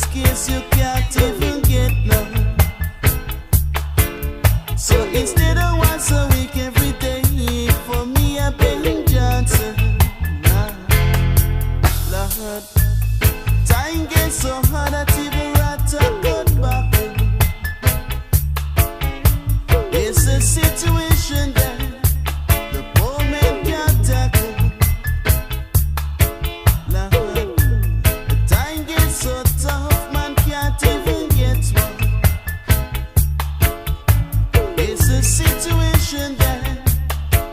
scarce you can't even get none. So instead of once a week every day, for me a Ben Johnson. Lord, time gets so hard that even rat a good back. It's a situation that the poor man can't tackle. Lord, the time gets so tough, man can't even get one. It's a situation that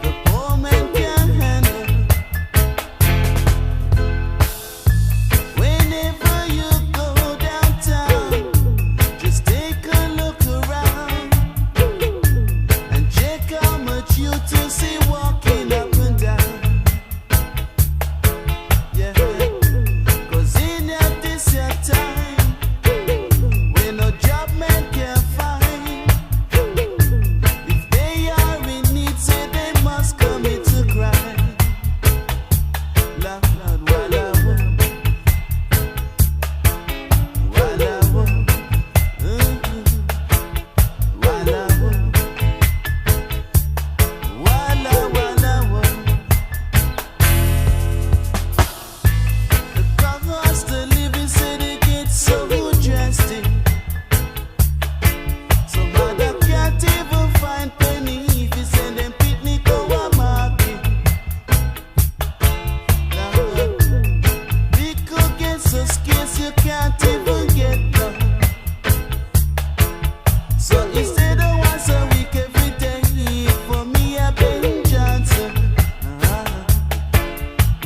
the poor man can't handle. Whenever you go downtown, just take a look around and check how much you to see walking up and down. Yeah, 'cause in this your time, when no job man can find, if they are in need, say they must commit to crime. Lord, while I walk, while I walk, while I walk, while I walk. The cost of living said it gets so drastic. Some other can't even find penny if you send them picnic or a market. Lord, liquor gets so scarce you can't even get none. So instead of once a week every day, for me a Ben Johnson.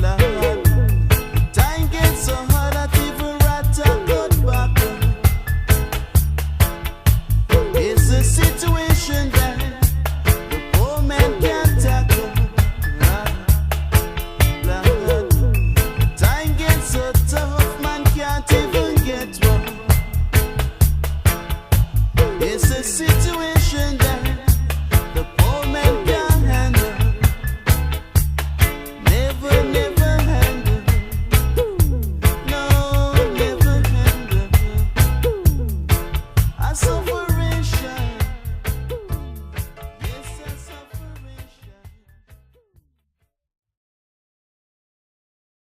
Lord, time gets so hard that even rat a good back. It's a situation that the poor man can't tackle. Lord, time gets so tough, man can't even get one. It's a situation